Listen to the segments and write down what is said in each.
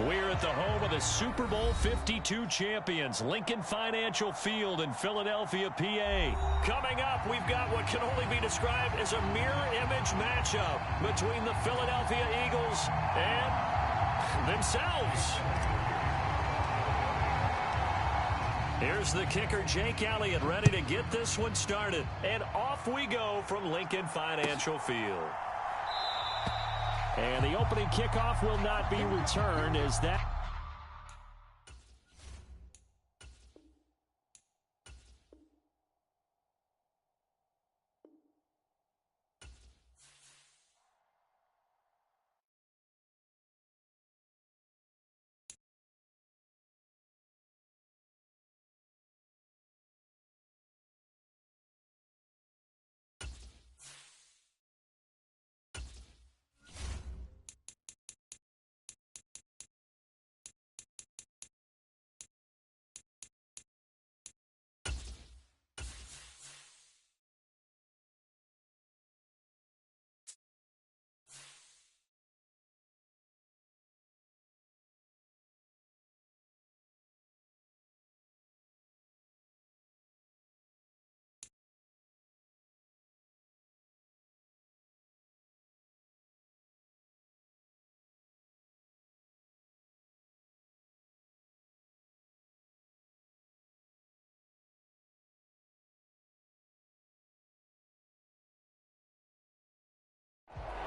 We're at the home of the Super Bowl 52 champions, Lincoln Financial Field in Philadelphia, PA. Coming up, we've got what can only be described as a mirror image matchup between the Philadelphia Eagles and themselves. Here's the kicker, Jake Elliott, ready to get this one started. And off we go from Lincoln Financial Field. And the opening kickoff will not be returned as that...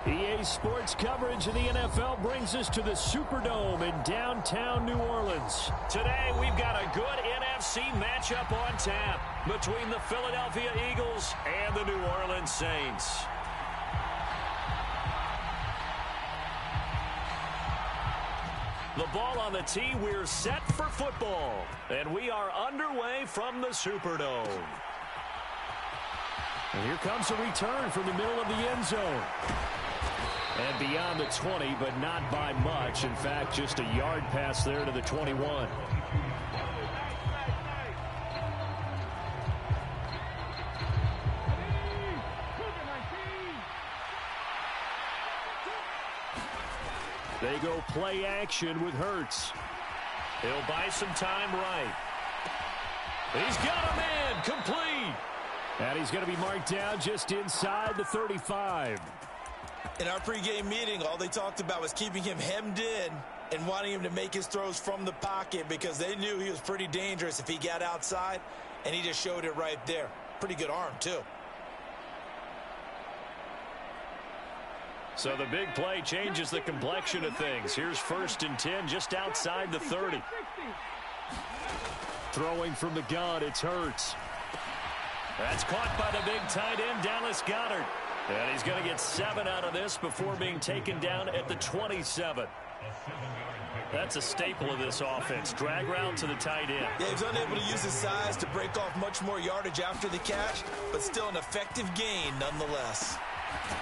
EA Sports coverage of the NFL brings us to the Superdome in downtown New Orleans. Today, we've got a good NFC matchup on tap between the Philadelphia Eagles and the New Orleans Saints. The ball on the tee, we're set for football. And we are underway from the Superdome. And here comes a return from the middle of the end zone. And beyond the 20, but not by much. In fact, just a yard pass there to the 21. They go play action with Hurts. He'll buy some time right. He's got a man complete. And he's going to be marked down just inside the 35. In our pregame meeting, all they talked about was keeping him hemmed in and wanting him to make his throws from the pocket because they knew he was pretty dangerous if he got outside, and he just showed it right there. Pretty good arm, too. So the big play changes the complexion of things. Here's 1st and 10 just outside the 30. Throwing from the gun, it's Hurts. That's caught by the big tight end, Dallas Goedert. And he's going to get 7 out of this before being taken down at the 27. That's a staple of this offense. Drag route to the tight end. Yeah, he's unable to use his size to break off much more yardage after the catch, but still an effective gain nonetheless.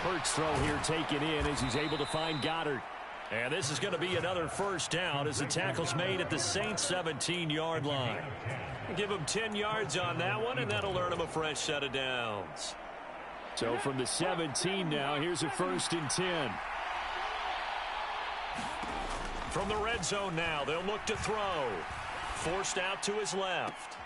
Hurts throw here taken in as he's able to find Goedert. And this is going to be another first down as the tackle's made at the Saints' 17-yard line. Give him 10 yards on that one, and that'll earn him a fresh set of downs. So from the 17 now, here's a 1st and 10. From the red zone now, they'll look to throw. Forced out to his left.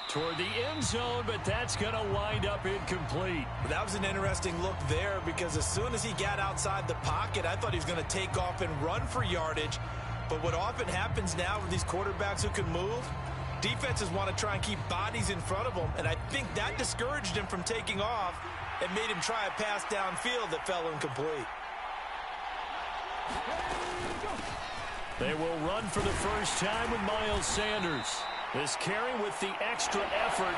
Toward the end zone, but that's going to wind up incomplete. That was an interesting look there because as soon as he got outside the pocket, I thought he was going to take off and run for yardage. But what often happens now with these quarterbacks who can move, defenses want to try and keep bodies in front of them, and I think that discouraged him from taking off and made him try a pass downfield that fell incomplete. They will run for the first time with Miles Sanders. This carry with the extra effort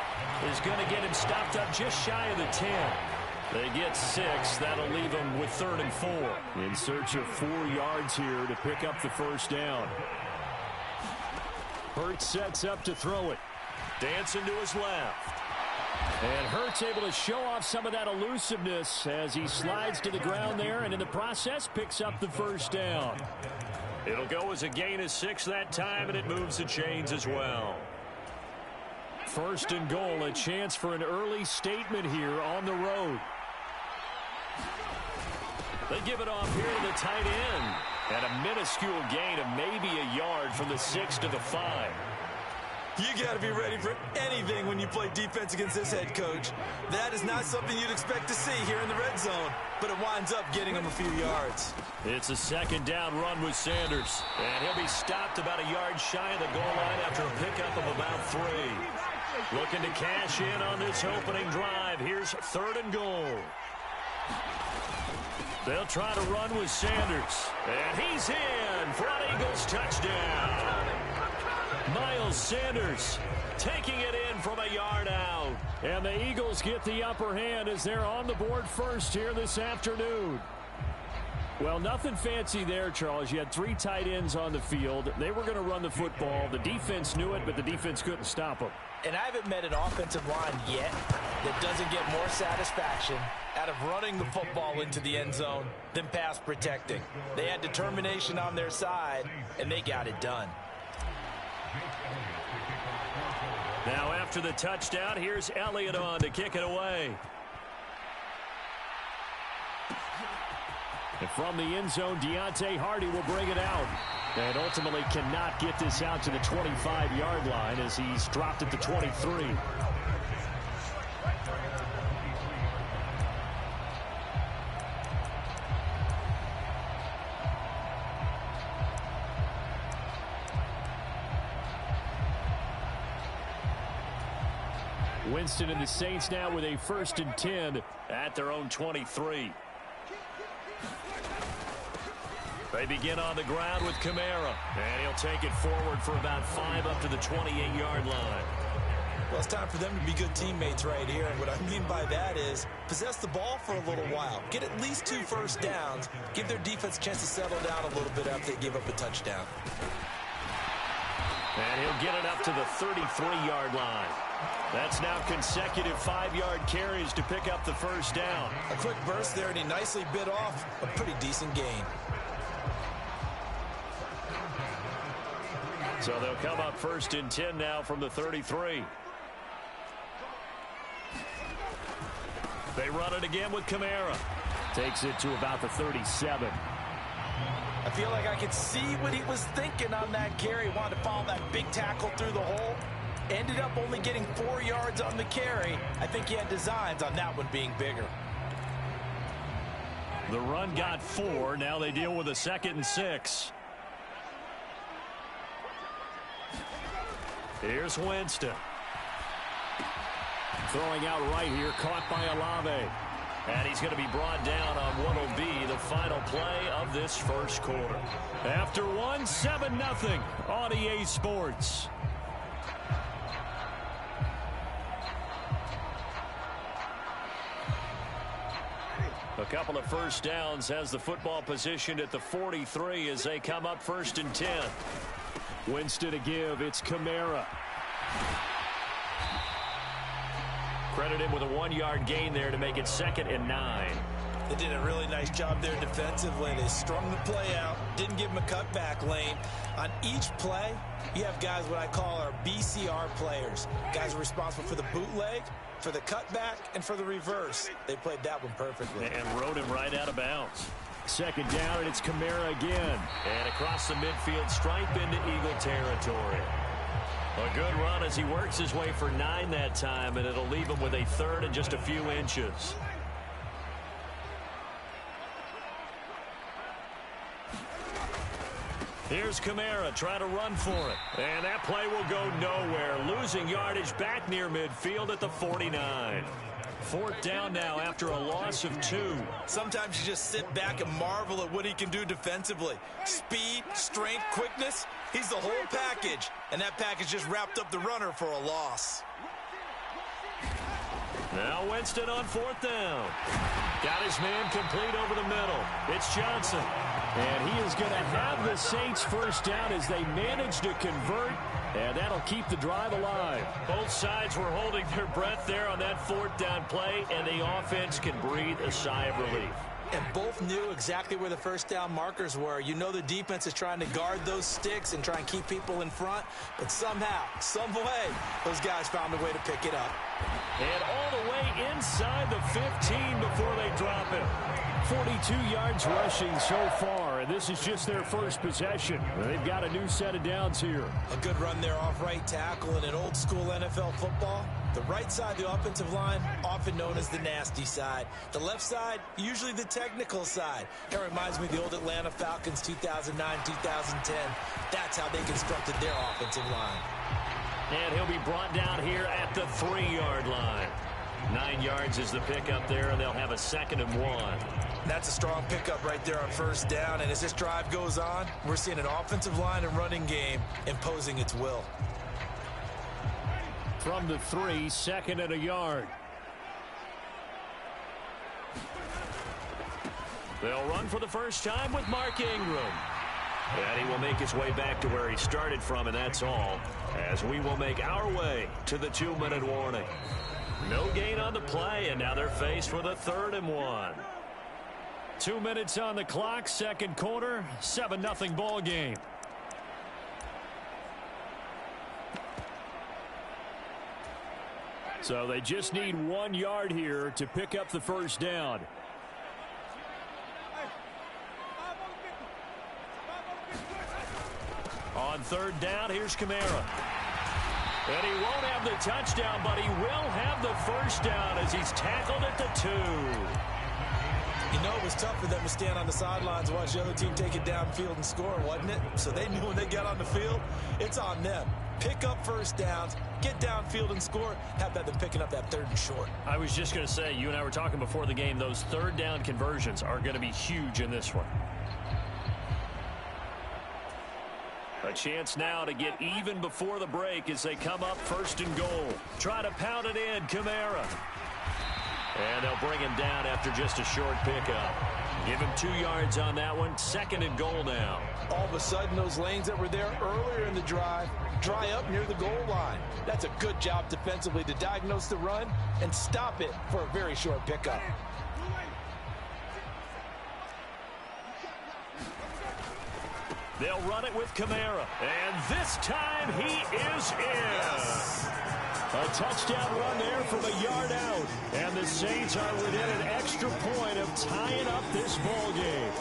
is going to get him stopped up just shy of the 10. They get 6. That'll leave them with 3rd and 4. In search of 4 yards here to pick up the first down. Hurts sets up to throw it. Dancing to his left. And Hurts able to show off some of that elusiveness as he slides to the ground there and in the process picks up the first down. It'll go as a gain of 6 that time, and it moves the chains as well. 1st and goal, a chance for an early statement here on the road. They give it off here to the tight end. And a minuscule gain of maybe a yard from the 6 to the 5. You got to be ready for anything when you play defense against this head coach. That is not something you'd expect to see here in the red zone, but it winds up getting him a few yards. It's a second down run with Sanders, and he'll be stopped about a yard shy of the goal line after a pickup of about 3. Looking to cash in on this opening drive. Here's 3rd and goal. They'll try to run with Sanders, and he's in for an Eagles touchdown. Miles Sanders taking it in from a yard out. And the Eagles get the upper hand as they're on the board first here this afternoon. Well, nothing fancy there, Charles. You had 3 tight ends on the field. They were going to run the football. The defense knew it, but the defense couldn't stop them. And I haven't met an offensive line yet that doesn't get more satisfaction out of running the football into the end zone than pass protecting. They had determination on their side, and they got it done. Now after the touchdown, here's Elliott on to kick it away. And from the end zone, Deontay Hardy will bring it out. And ultimately cannot get this out to the 25-yard line as he's dropped at the 23. Winston and the Saints now with a 1st and 10 at their own 23. They begin on the ground with Kamara, and he'll take it forward for about 5 up to the 28-yard line. Well, it's time for them to be good teammates right here, and what I mean by that is possess the ball for a little while, get at least 2 first downs, give their defense a chance to settle down a little bit after they give up a touchdown. And he'll get it up to the 33-yard line. That's now consecutive 5-yard carries to pick up the first down. A quick burst there, and he nicely bit off a pretty decent gain. So they'll come up 1st and 10 now from the 33. They run it again with Kamara. Takes it to about the 37. I feel like I could see what he was thinking on that carry. Wanted to follow that big tackle through the hole. Ended up only getting 4 yards on the carry. I think he had designs on that one being bigger. The run got 4. Now they deal with a 2nd and 6. Here's Winston. Throwing out right here, caught by Olave. And he's going to be brought down on what will be the final play of this first quarter. After 1, 7-0 on EA Sports. A couple of first downs has the football positioned at the 43 as they come up 1st and 10. Winston to give. It's Kamara. Credit him with a 1-yard gain there to make it 2nd and 9. They did a really nice job there defensively. They strung the play out, didn't give him a cutback lane. On each play, you have guys what I call our BCR players. Guys are responsible for the bootleg, for the cutback, and for the reverse. They played that one perfectly. And rode him right out of bounds. 2nd down, and it's Kamara again. And across the midfield, stripe into Eagle territory. A good run as he works his way for 9 that time, and it'll leave him with a 3rd and just a few inches. Here's Kamara trying to run for it. And that play will go nowhere. Losing yardage back near midfield at the 49. 4th down now after a loss of 2. Sometimes you just sit back and marvel at what he can do defensively. Speed, strength, quickness. He's the whole package. And that package just wrapped up the runner for a loss. Now Winston on 4th down. Got his man complete over the middle. It's Johnson. And he is going to have the Saints first down as they manage to convert. And that'll keep the drive alive. Both sides were holding their breath there on that 4th down play, and the offense can breathe a sigh of relief. And both knew exactly where the first down markers were. You know the defense is trying to guard those sticks and try and keep people in front. But somehow, some way, those guys found a way to pick it up. And all the way inside the 15 before they drop it. 42 yards rushing so far, and this is just their first possession. They've got a new set of downs here. A good run there off right tackle in an old-school NFL football. The right side, the offensive line, often known as the nasty side. The left side, usually the technical side. It reminds me of the old Atlanta Falcons 2009, 2010. That's how they constructed their offensive line. And he'll be brought down here at the 3-yard line. 9 yards is the pickup there, and they'll have a 2nd and 1. That's a strong pickup right there on first down. And as this drive goes on, we're seeing an offensive line and running game imposing its will. From the 3, 2nd and a yard. They'll run for the first time with Mark Ingram. And he will make his way back to where he started from, and that's all, as we will make our way to the 2-minute warning. No gain on the play, and now they're faced with a 3rd and 1. 2 minutes on the clock, second quarter, 7-0 ball game. So they just need 1 yard here to pick up the first down. On 3rd down, here's Kamara. And he won't have the touchdown, but he will have the first down as he's tackled at the 2. You know, it was tough for them to stand on the sidelines and watch the other team take it downfield and score, wasn't it? So they knew when they got on the field, it's on them. Pick up first downs, get downfield and score. How about them picking up that 3rd and short? I was just going to say, you and I were talking before the game, those 3rd down conversions are going to be huge in this one. A chance now to get even before the break as they come up 1st and goal. Try to pound it in, Kamara. And they'll bring him down after just a short pickup. Give him 2 yards on that one. 2nd and goal now. All of a sudden, those lanes that were there earlier in the drive dry up near the goal line. That's a good job defensively to diagnose the run and stop it for a very short pickup. They'll run it with Kamara. And this time he is in. Yes. A touchdown run there from a yard out. And the Saints are within an extra point of tying up this ball game.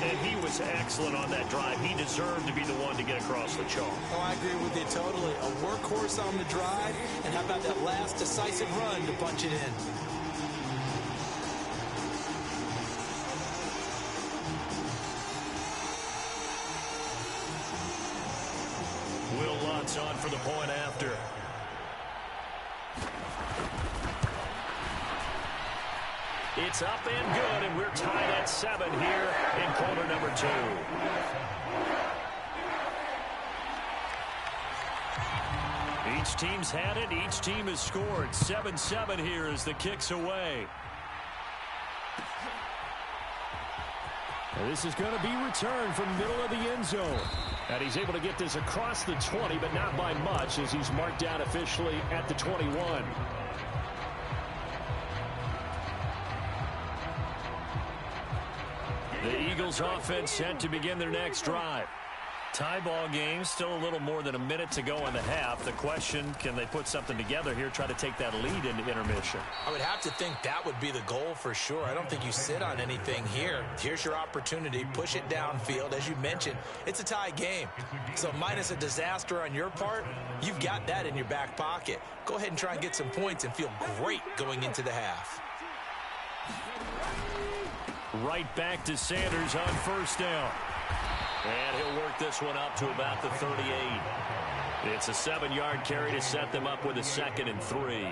And he was excellent on that drive. He deserved to be the one to get across the chalk. Oh, I agree with you totally. A workhorse on the drive. And how about that last decisive run to punch it in? Will Lutz on for the point after. It's up and good, and we're tied at 7 here in quarter number 2. Each team's had it. Each team has scored. 7-7 here as the kick's away. And this is going to be returned from the middle of the end zone. And he's able to get this across the 20, but not by much as he's marked down officially at the 21. The Eagles offense set to begin their next drive. Tie ball game, still a little more than a minute to go in the half. The question, can they put something together here, try to take that lead into intermission? I would have to think that would be the goal for sure. I don't think you sit on anything here. Here's your opportunity. Push it downfield. As you mentioned, it's a tie game. So minus a disaster on your part, you've got that in your back pocket. Go ahead and try and get some points and feel great going into the half. Right back to Sanders on first down. And he'll work this one up to about the 38. It's a 7-yard carry to set them up with a 2nd and 3.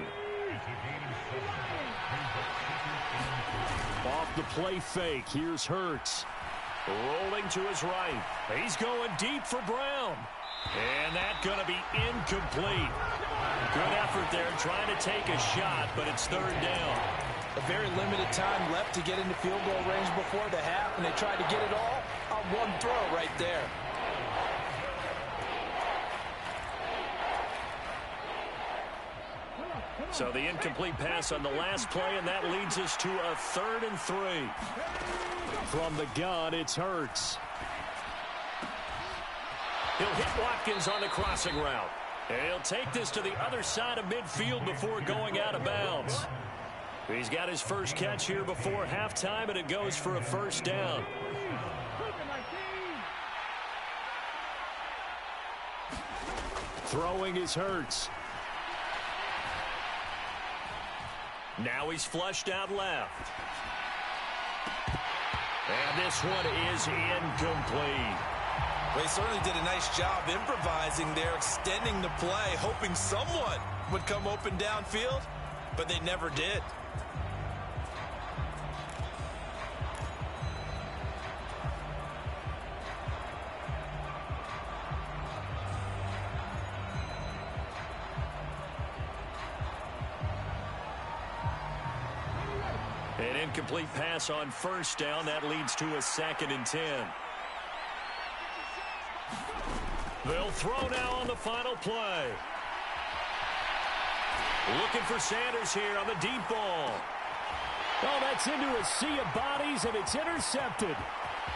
Off the play fake, here's Hurts. Rolling to his right. He's going deep for Brown. And that's going to be incomplete. Good effort there trying to take a shot, but it's 3rd down. A very limited time left to get into field goal range before the half, and they tried to get it all on one throw right there. So the incomplete pass on the last play, and that leads us to a 3rd and 3. From the gun, it's Hurts. He'll hit Watkins on the crossing route. And he'll take this to the other side of midfield before going out of bounds. He's got his first catch here before halftime, and it goes for a 1st down. Throwing is Hurts. Now he's flushed out left. And this one is incomplete. They certainly did a nice job improvising there, extending the play, hoping someone would come open downfield, but they never did. An incomplete pass on 1st down. That leads to a 2nd and 10. They'll throw now on the final play. Looking for Sanders here on the deep ball. Oh, that's into a sea of bodies, and it's intercepted.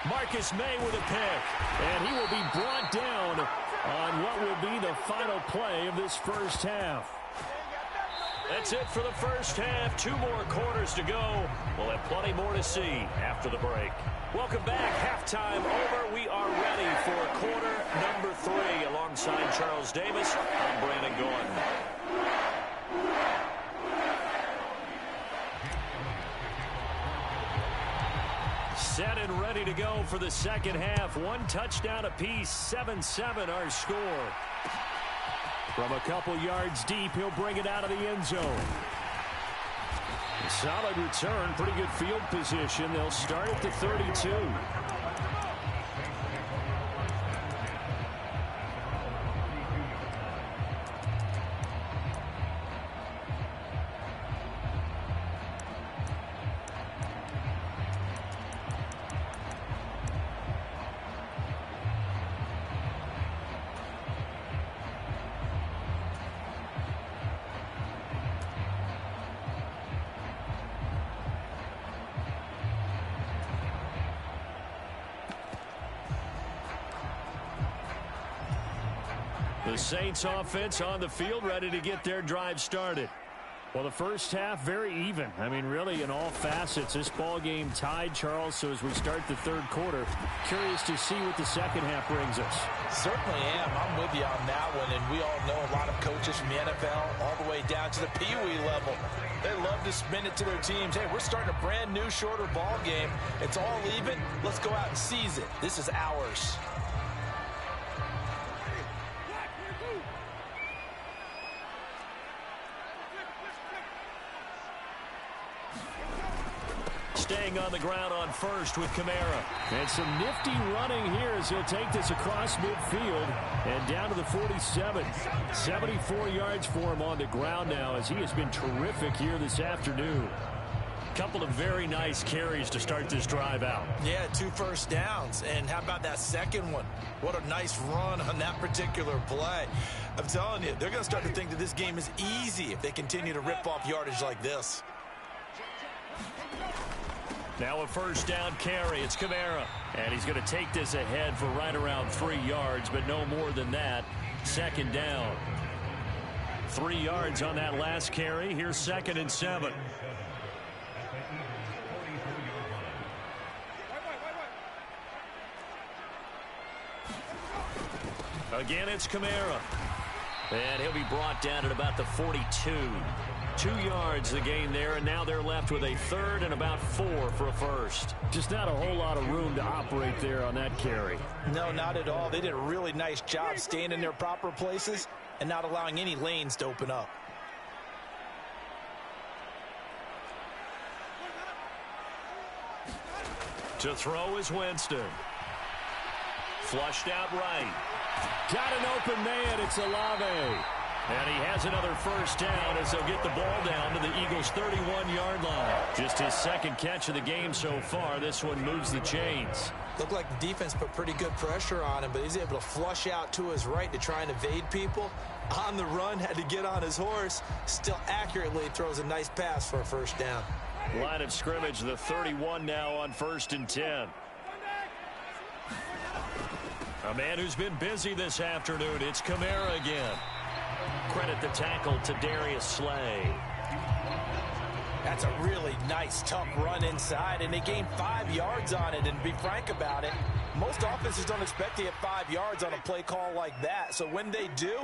Marcus May with a pick, and he will be brought down on what will be the final play of this first half. That's it for the first half. 2 more quarters to go. We'll have plenty more to see after the break. Welcome back. Halftime over. We are ready for quarter number 3. Alongside Charles Davis, I'm Brandon Gordon. Set and ready to go for the second half. 1 touchdown apiece. 7-7 our score. From a couple yards deep, he'll bring it out of the end zone. Solid return, pretty good field position. They'll start at the 32. The Saints offense on the field, ready to get their drive started. Well, the first half, very even. I mean, really, in all facets, this ball game tied, Charles. So as we start the 3rd quarter, curious to see what the second half brings us. Certainly am. I'm with you on that one. And we all know a lot of coaches from the NFL all the way down to the Pee-wee level. They love to spin it to their teams. Hey, we're starting a brand new, shorter ball game. It's all even. Let's go out and seize it. This is ours. Staying on the ground on first with Kamara. And some nifty running here as he'll take this across midfield and down to the 47. 74 yards for him on the ground now as he has been terrific here this afternoon. Couple of very nice carries to start this drive out. Yeah, 2 first downs. And how about that second one? What a nice run on that particular play. I'm telling you, they're going to start to think that this game is easy if they continue to rip off yardage like this. Now a first down carry. It's Kamara. And he's going to take this ahead for right around 3 yards, but no more than that. 2nd down. 3 yards on that last carry. Here's 2nd and 7. Again, it's Kamara. And he'll be brought down at about the 42. 2 yards the gain there, and now they're left with a 3rd and about 4 for a first. Just not a whole lot of room to operate there on that carry. No, not at all. They did a really nice job staying in their proper places and not allowing any lanes to open up. To throw is Winston. Flushed out right. Got an open man. It's Olave. And he has another first down as they'll get the ball down to the Eagles' 31-yard line. Just his 2nd catch of the game so far. This one moves the chains. Looked like the defense put pretty good pressure on him, but he's able to flush out to his right to try and evade people. On the run, had to get on his horse. Still accurately throws a nice pass for a first down. Line of scrimmage, the 31 now on 1st and 10. A man who's been busy this afternoon, it's Kamara again. Credit the tackle to Darius Slay. That's a really nice, tough run inside, and they gained 5 yards on it. And to be frank about it, most offenses don't expect to get 5 yards on a play call like that. So when they do,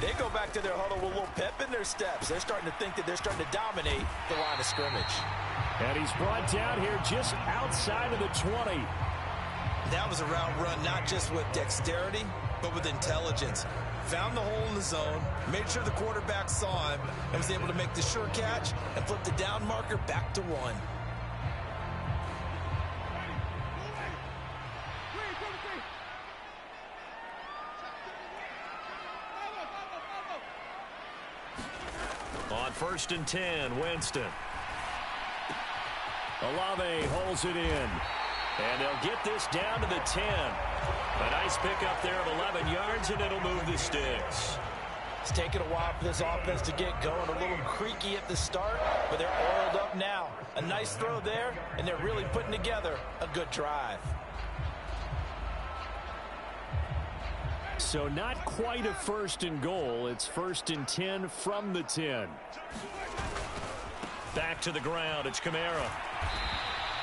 they go back to their huddle with a little pep in their steps. They're starting to think that they're starting to dominate the line of scrimmage. And he's brought down here just outside of the 20. That was a route run not just with dexterity, but with intelligence. Found the hole in the zone, made sure the quarterback saw him, and was able to make the sure catch and flip the down marker back to 1. On 1st and 10, Winston. Olave holds it in. And they'll get this down to the 10. A nice pickup there of 11 yards, and it'll move the sticks. It's taken a while for this offense to get going. A little creaky at the start, but they're oiled up now. A nice throw there, and they're really putting together a good drive. So not quite a 1st and goal. It's 1st and 10 from the 10. Back to the ground. It's Kamara.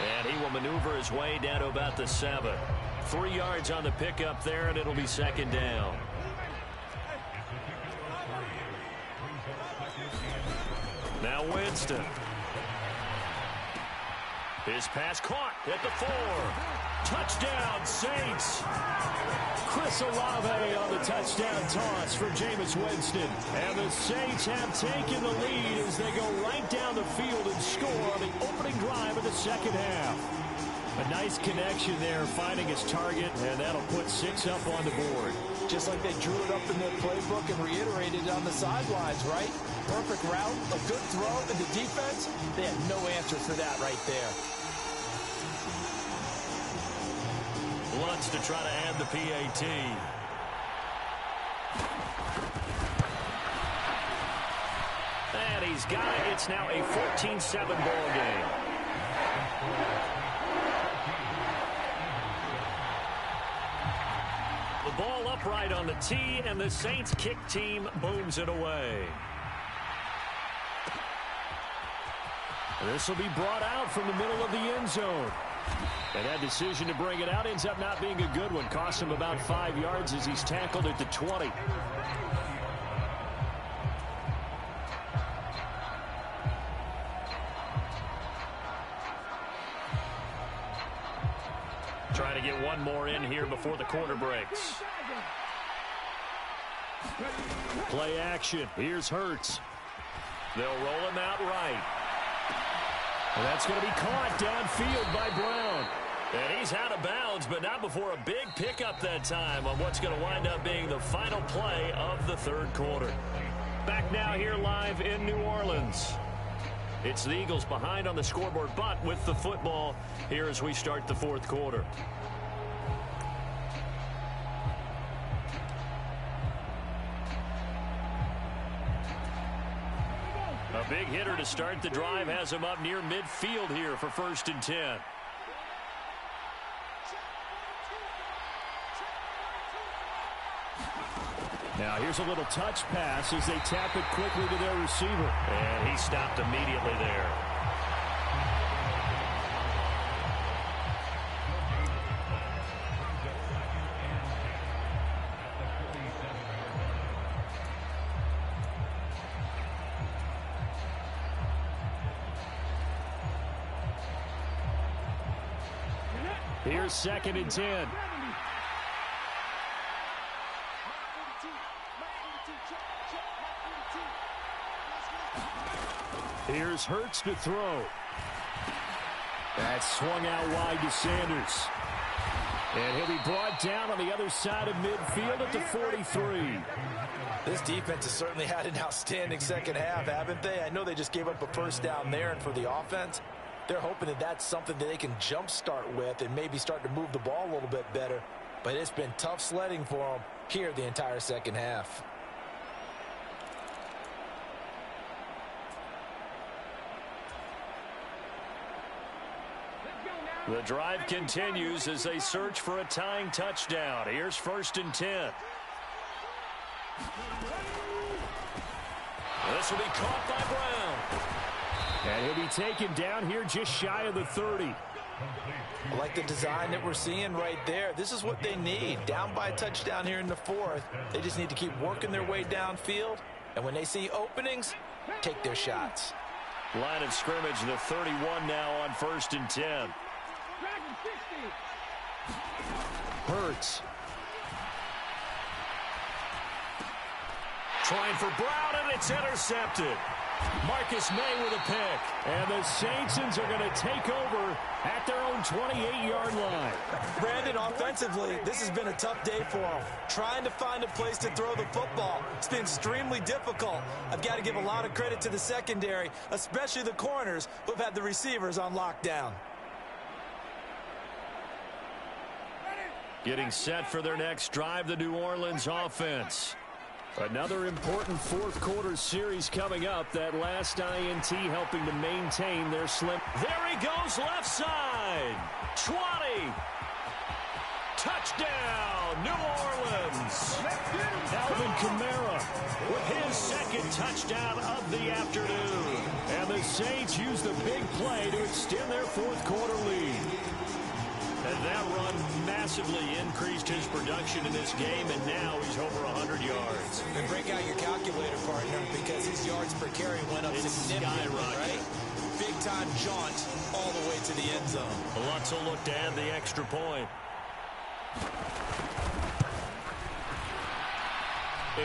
And he will maneuver his way down to about the 7. 3 yards on the pickup there, and it'll be 2nd down. Now Winston. His pass caught at the 4. Touchdown, Saints. Chris Olave on the touchdown toss for Jameis Winston. And the Saints have taken the lead as they go right down the field and score on the opening drive of the 2nd half. A nice connection there, finding his target, and that'll put 6 up on the board. Just like they drew it up in their playbook and reiterated it on the sidelines, right? Perfect route, a good throw, and the defense, they had no answer for that right there. Lutz to try to add the PAT. And he's got it. It's now a 14-7 ball game. The ball upright on the tee, and the Saints kick team booms it away. This will be brought out from the middle of the end zone. And that decision to bring it out ends up not being a good one. Cost him about 5 yards as he's tackled at the 20. Trying to get one more in here before the quarter breaks. Play action. Here's Hurts. They'll roll him out right. And that's going to be caught downfield by Brown. And he's out of bounds, but not before a big pickup that time on what's going to wind up being the final play of the 3rd quarter. Back now here live in New Orleans. It's the Eagles behind on the scoreboard, but with the football here as we start the 4th quarter. A big hitter to start the drive has him up near midfield here for 1st and 10. Now here's a little touch pass as they tap it quickly to their receiver. And he stopped immediately there. Here's 2nd and 10. Here's Hurts to throw. That's swung out wide to Sanders. And he'll be brought down on the other side of midfield at the 43. This defense has certainly had an outstanding 2nd half, haven't they? I know they just gave up a 1st down there, and for the offense, They're hoping that that's something that they can jumpstart with and maybe start to move the ball a little bit better. But it's been tough sledding for them here the entire second half. The drive continues as they search for a tying touchdown. Here's 1st and 10. This will be caught by Brown. And he'll be taken down here just shy of the 30. I like the design that we're seeing right there. This is what they need. Down by a touchdown here in the 4th. They just need to keep working their way downfield. And when they see openings, take their shots. Line of scrimmage, the 31 now on 1st and 10. Hurts. Trying for Brown, and it's intercepted. Marcus May with a pick. And the Saints are going to take over at their own 28-yard line. Brandon, offensively, this has been a tough day for them. Trying to find a place to throw the football. It's been extremely difficult. I've got to give a lot of credit to the secondary, especially the corners who have had the receivers on lockdown. Getting set for their next drive, the New Orleans offense. Another important fourth quarter series coming up. That last INT helping to maintain their slim. There he goes, left side. 20. Touchdown, New Orleans. Alvin Kamara with his second touchdown of the afternoon. And the Saints use the big play to extend their fourth quarter lead. And that run massively increased his production in this game, and now he's over 100 yards. And break out your calculator, partner, because his yards per carry went up significantly, right? Big-time jaunt all the way to the end zone. Lutz will look to add the extra point.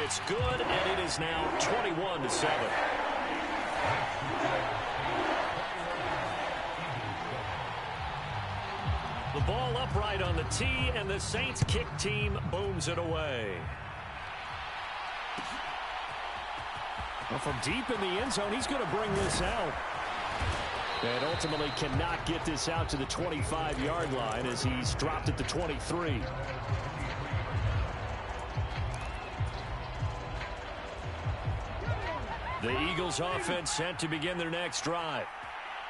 It's good, and it is now 21-7. The ball upright on the tee, and the Saints kick team booms it away. Well, from deep in the end zone, he's going to bring this out. And ultimately cannot get this out to the 25-yard line as he's dropped at the 23. The Eagles offense set to begin their next drive.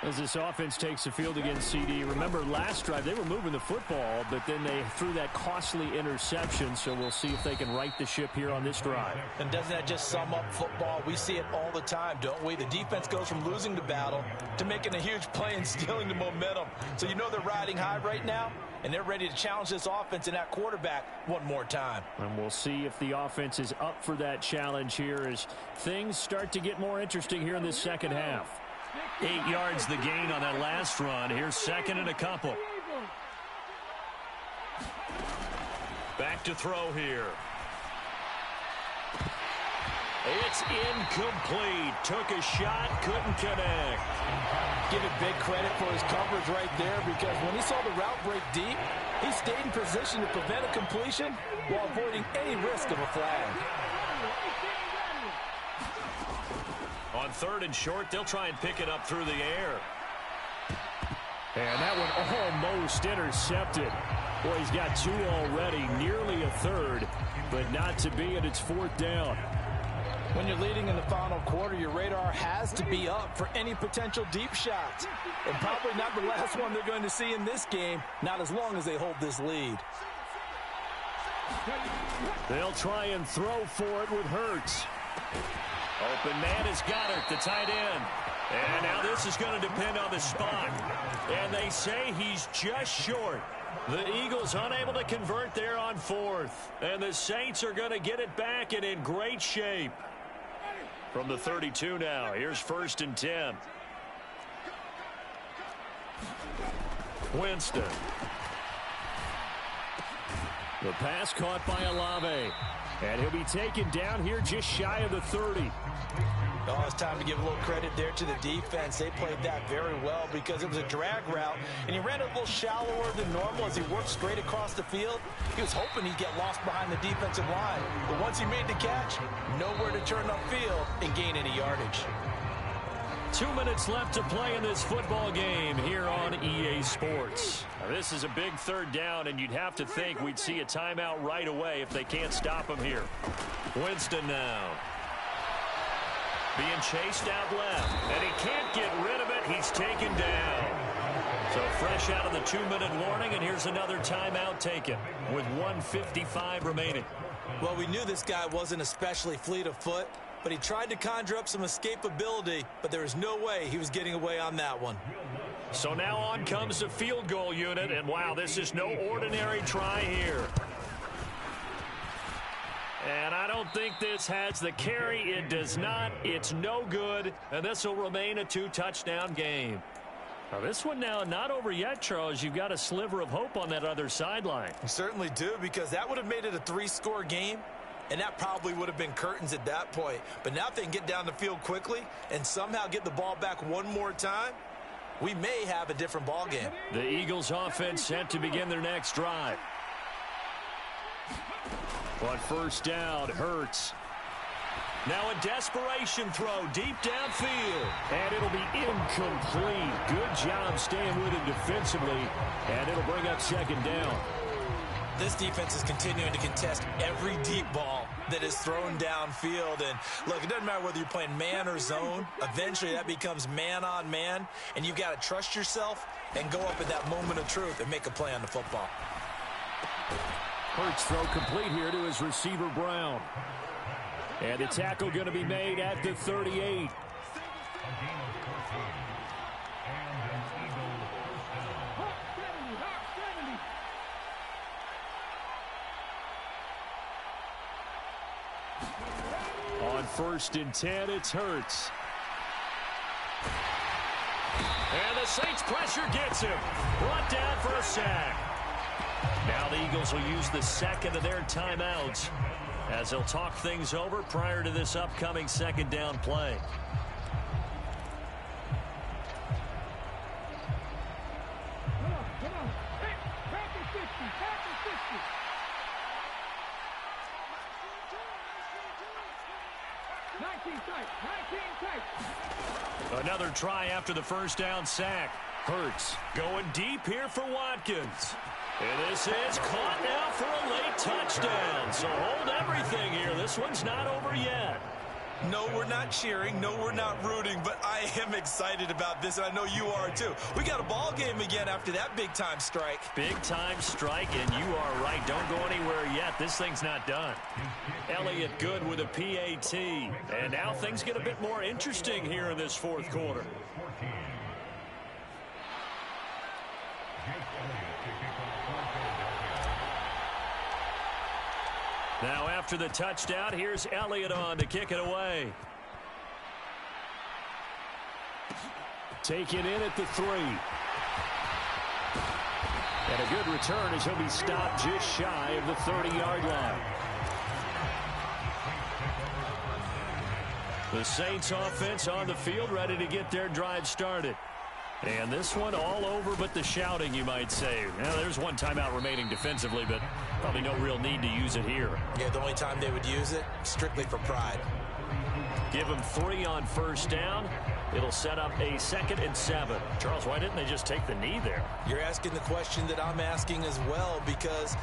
As this offense takes the field against CD. Remember, last drive, they were moving the football, but then they threw that costly interception, so we'll see if they can right the ship here on this drive. And doesn't that just sum up football? We see it all the time, don't we? The defense goes from losing the battle to making a huge play and stealing the momentum. So you know they're riding high right now, and they're ready to challenge this offense and that quarterback one more time. And we'll see if the offense is up for that challenge here as things start to get more interesting here in this second half. 8 yards the gain on that last run. Here's 2nd and a couple. Back to throw here. It's incomplete. Took a shot, couldn't connect. Give it big credit for his coverage right there, because when he saw the route break deep, he stayed in position to prevent a completion while avoiding any risk of a flag. On 3rd and short, they'll try and pick it up through the air. And that one almost intercepted. Boy, he's got 2 already, nearly a third, but not to be, and it's 4th down. When you're leading in the final quarter, your radar has to be up for any potential deep shots. And probably not the last one they're going to see in this game, not as long as they hold this lead. They'll try and throw for it with Hurts. Open man is Goddard, the tight end. And now this is going to depend on the spot. And they say he's just short. The Eagles unable to convert there on 4th. And the Saints are going to get it back and in great shape. From the 32 now, here's 1st and 10. Winston. The pass caught by Olave. And he'll be taken down here just shy of the 30. Oh, it's time to give a little credit there to the defense. They played that very well because it was a drag route, and he ran a little shallower than normal as he worked straight across the field. He was hoping he'd get lost behind the defensive line, but once he made the catch, nowhere to turn upfield and gain any yardage. 2 2 minutes left to play in this football game here on EA Sports. Now, this is a big third down, and you'd have to think we'd see a timeout right away if they can't stop him here. Winston now. Being chased out left, and he can't get rid of it. He's taken down. So fresh out of the 2-minute warning, and here's another timeout taken with 1:55 remaining. Well, we knew this guy wasn't especially fleet of foot, but he tried to conjure up some escapability, but there was no way he was getting away on that one. So now on comes the field goal unit, and wow, this is no ordinary try here. And I don't think this has the carry. It does not. It's no good, and this will remain a 2-touchdown game. Now, this one now not over yet, Charles. You've got a sliver of hope on that other sideline. You certainly do, because that would have made it a 3-score game, and that probably would have been curtains at that point. But now if they can get down the field quickly and somehow get the ball back one more time, we may have a different ball game. The Eagles offense set to begin their next drive. On first down, Hurts. Now a desperation throw deep downfield. And it'll be incomplete. Good job staying with it defensively. And it'll bring up second down. This defense is continuing to contest every deep ball that is thrown downfield. And look, it doesn't matter whether you're playing man or zone. Eventually that becomes man on man. And you've got to trust yourself and go up at that moment of truth and make a play on the football. Hurts throw complete here to his receiver, Brown. And the tackle going to be made at the 38. On first and 10, it's Hurts. And the Saints pressure gets him. Brought down for a sack. Now the Eagles will use the second of their timeouts as they'll talk things over prior to this upcoming second down play. Another try after the first down sack. Hurts going deep here for Watkins. And this is caught now for a late touchdown. So hold everything here. This one's not over yet. No, we're not cheering. No, we're not rooting. But I am excited about this, and I know you are too. We got a ball game again after that big-time strike. Big-time strike, and you are right. Don't go anywhere yet. This thing's not done. Elliott good with a PAT. And now things get a bit more interesting here in this fourth quarter. Now after the touchdown, here's Elliott on to kick it away. Taken in at the 3. And a good return as he'll be stopped just shy of the 30-yard line. The Saints offense on the field ready to get their drive started. And this one all over but the shouting, you might say. Now, there's one timeout remaining defensively, but probably no real need to use it here. Yeah, the only time they would use it, strictly for pride. Give them 3 on first down. It'll set up a 2nd and 7. Charles, why didn't they just take the knee there? You're asking the question that I'm asking as well, because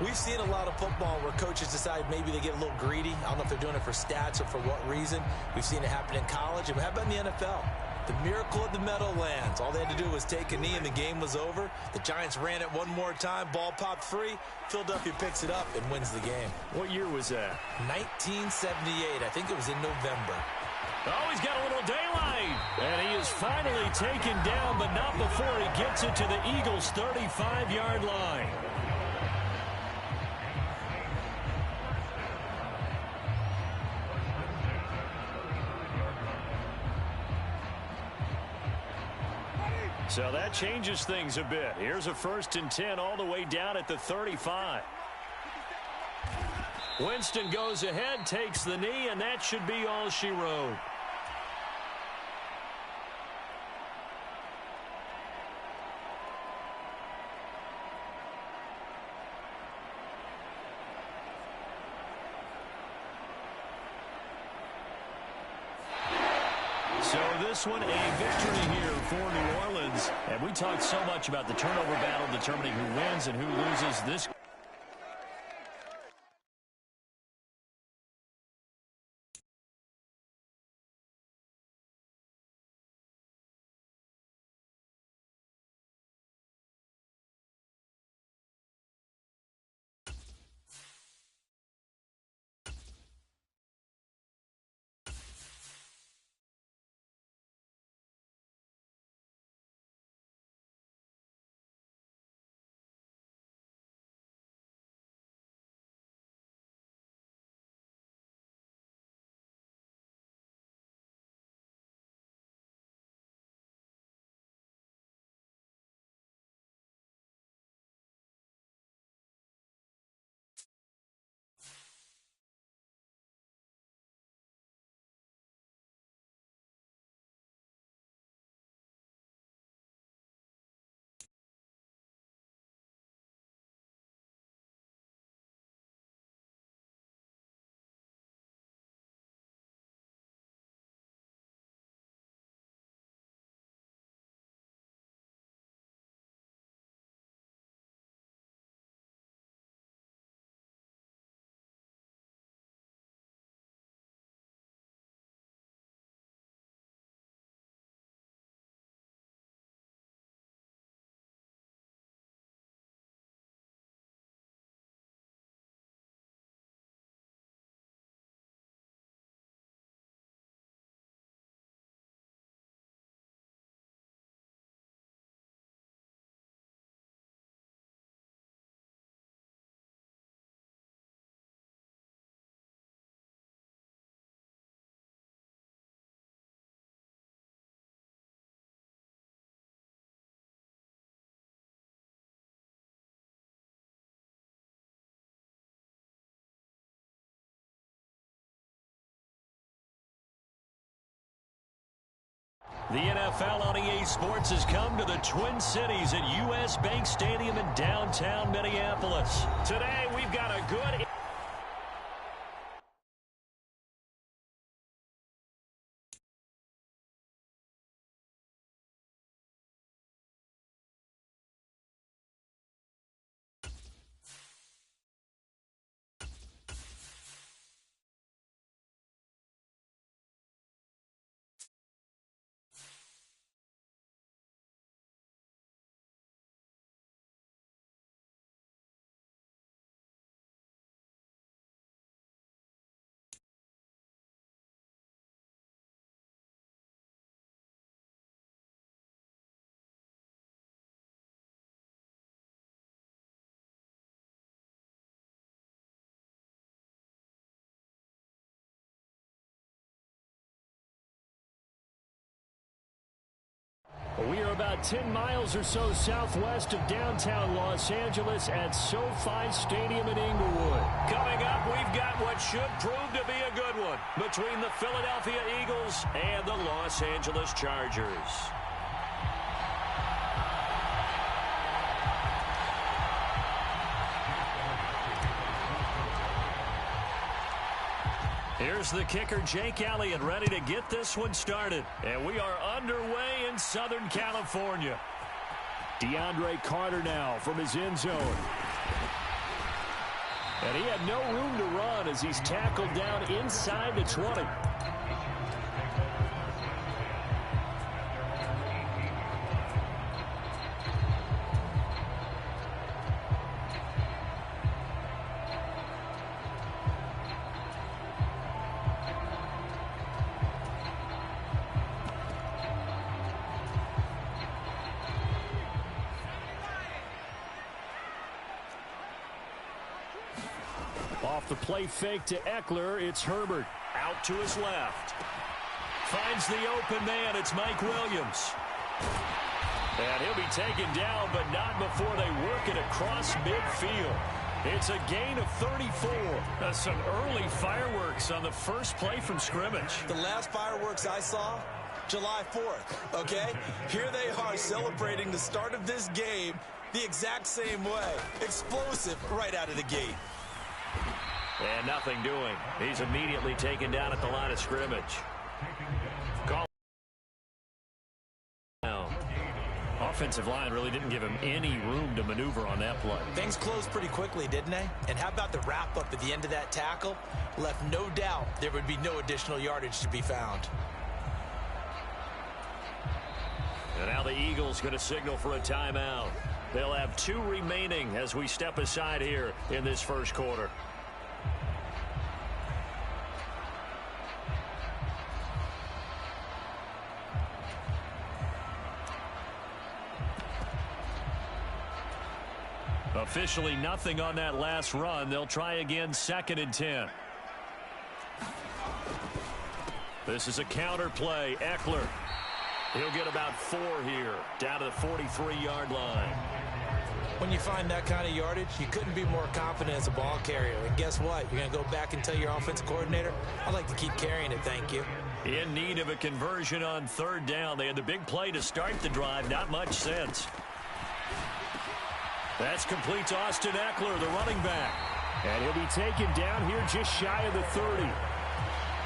we've seen a lot of football where coaches decide maybe they get a little greedy. I don't know if they're doing it for stats or for what reason. We've seen it happen in college. And how about in the NFL? The miracle of the Meadowlands. All they had to do was take a knee and the game was over. The Giants ran it one more time. Ball popped free. Philadelphia picks it up and wins the game. What year was that? 1978. I think it was in November. Oh, he's got a little daylight. And he is finally taken down, but not before he gets it to the Eagles' 35-yard line. So that changes things a bit. Here's a 1st and 10 all the way down at the 35. Winston goes ahead, takes the knee, and that should be all she wrote. So this one, a victory here for New Orleans. And we talked so much about the turnover battle determining who wins and who loses this. The NFL on EA Sports has come to the Twin Cities at U.S. Bank Stadium in downtown Minneapolis. Today, we've got a good... We are about 10 miles or so southwest of downtown Los Angeles at SoFi Stadium in Inglewood. Coming up, we've got what should prove to be a good one between the Philadelphia Eagles and the Los Angeles Chargers. Here's the kicker, Jake Elliott, ready to get this one started. And we are underway in Southern California. DeAndre Carter now from his end zone. And he had no room to run as he's tackled down inside the 20. Off the play fake to Eckler, it's Herbert. Out to his left. Finds the open man, it's Mike Williams. And he'll be taken down, but not before they work it across midfield. It's a gain of 34. Some early fireworks on the first play from scrimmage. The last fireworks I saw, July 4th, okay? Here they are celebrating the start of this game the exact same way. Explosive right out of the gate. And nothing doing. He's immediately taken down at the line of scrimmage. offensive line really didn't give him any room to maneuver on that play. Things closed pretty quickly, didn't they? And how about the wrap-up at the end of that tackle? Left no doubt there would be no additional yardage to be found. And now the Eagles going to signal for a timeout. They'll have 2 remaining as we step aside here in this first quarter. Officially nothing on that last run. They'll try again, 2nd and 10. This is a counter play. Eckler. He'll get about 4 here, down to the 43-yard line. When you find that kind of yardage, you couldn't be more confident as a ball carrier. And guess what? You're going to go back and tell your offensive coordinator, I'd like to keep carrying it, thank you. In need of a conversion on 3rd down. They had the big play to start the drive. Not much sense. That's complete to Austin Eckler, the running back. And he'll be taken down here just shy of the 30.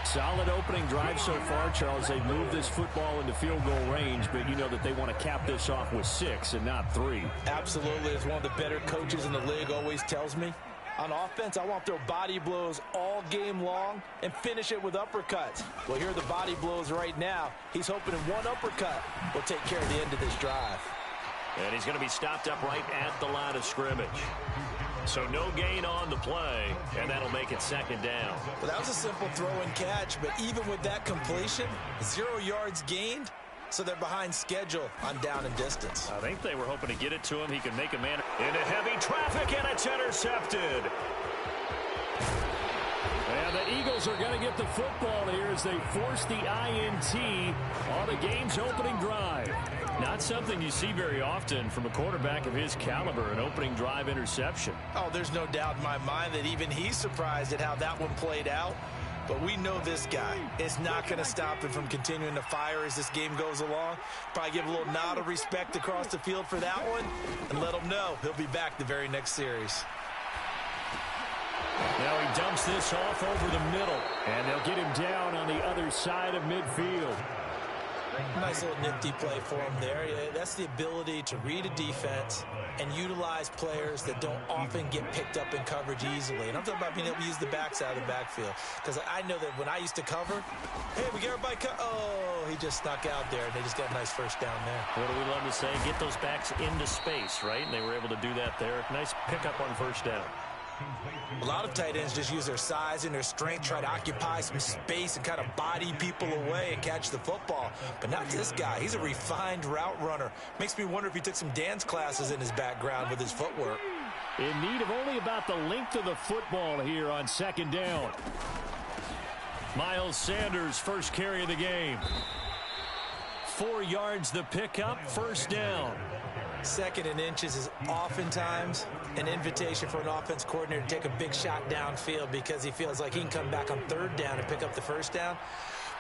Solid opening drive so far, Charles. They moved this football into field goal range, but you know that they want to cap this off with 6 and not 3. Absolutely. As one of the better coaches in the league always tells me, on offense, I want to throw body blows all game long and finish it with uppercuts. Well, here are the body blows right now. He's hoping in one uppercut will take care of the end of this drive. And he's going to be stopped up right at the line of scrimmage. So no gain on the play, and that'll make it 2nd down. Well, that was a simple throw and catch, but even with that completion, 0 yards gained, so they're behind schedule on down and distance. I think they were hoping to get it to him. He can make a man into heavy traffic, and it's intercepted. And the Eagles are going to get the football here as they force the INT on the game's opening drive. Not something you see very often from a quarterback of his caliber, an opening drive interception. Oh, there's no doubt in my mind that even he's surprised at how that one played out. But we know this guy is not going to stop him from continuing to fire as this game goes along. Probably give a little nod of respect across the field for that one and let him know he'll be back the very next series. Now he dumps this off over the middle, and they'll get him down on the other side of midfield. Nice little nifty play for him there. Yeah, that's the ability to read a defense and utilize players that don't often get picked up in coverage easily. And I'm talking about being able to use the backside of the backfield. Because I know that when I used to cover, hey, we get everybody oh, he just snuck out there, and they just got a nice first down there. What do we love to say? Get those backs into space, right? And they were able to do that there. Nice pickup on 1st down. A lot of tight ends just use their size and their strength, try to occupy some space and kind of body people away and catch the football. But not this guy. He's a refined route runner. Makes me wonder if he took some dance classes in his background with his footwork. In need of only about the length of the football here on 2nd down. Miles Sanders, first carry of the game. 4 yards the pickup, 1st down. 2nd and inches is oftentimes an invitation for an offense coordinator to take a big shot downfield because he feels like he can come back on 3rd down and pick up the 1st down.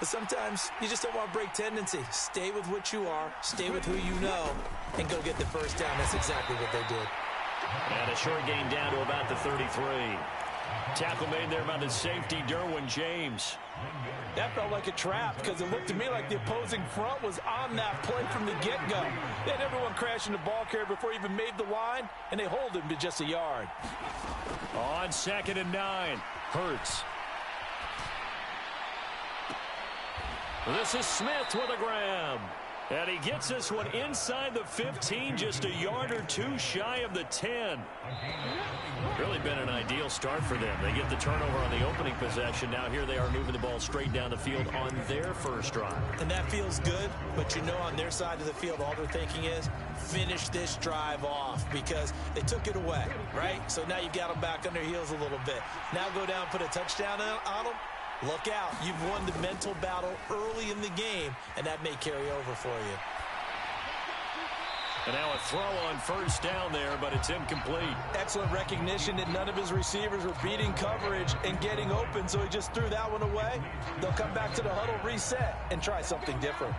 But sometimes you just don't want to break tendency. Stay with what you are, stay with who you know, and go get the 1st down. That's exactly what they did. And a short gain down to about the 33. Tackle made there by the safety, Derwin James. That felt like a trap because it looked to me like the opposing front was on that play from the get-go. They had everyone crashing the ball carrier before he even made the line, and they hold him to just a yard. On 2nd and 9, Hurts. This is Smith with a grab. And he gets this one inside the 15, just a yard or 2 shy of the 10. Really been an ideal start for them. They get the turnover on the opening possession. Now here they are moving the ball straight down the field on their first drive. And that feels good, but you know on their side of the field all they're thinking is finish this drive off because they took it away, right? So now you've got them back on their heels a little bit. Now go down and put a touchdown on them. Look out. You've won the mental battle early in the game, and that may carry over for you. And now a throw on 1st down there, but it's incomplete. Excellent recognition that none of his receivers were beating coverage and getting open, so he just threw that one away. They'll come back to the huddle, reset, and try something different.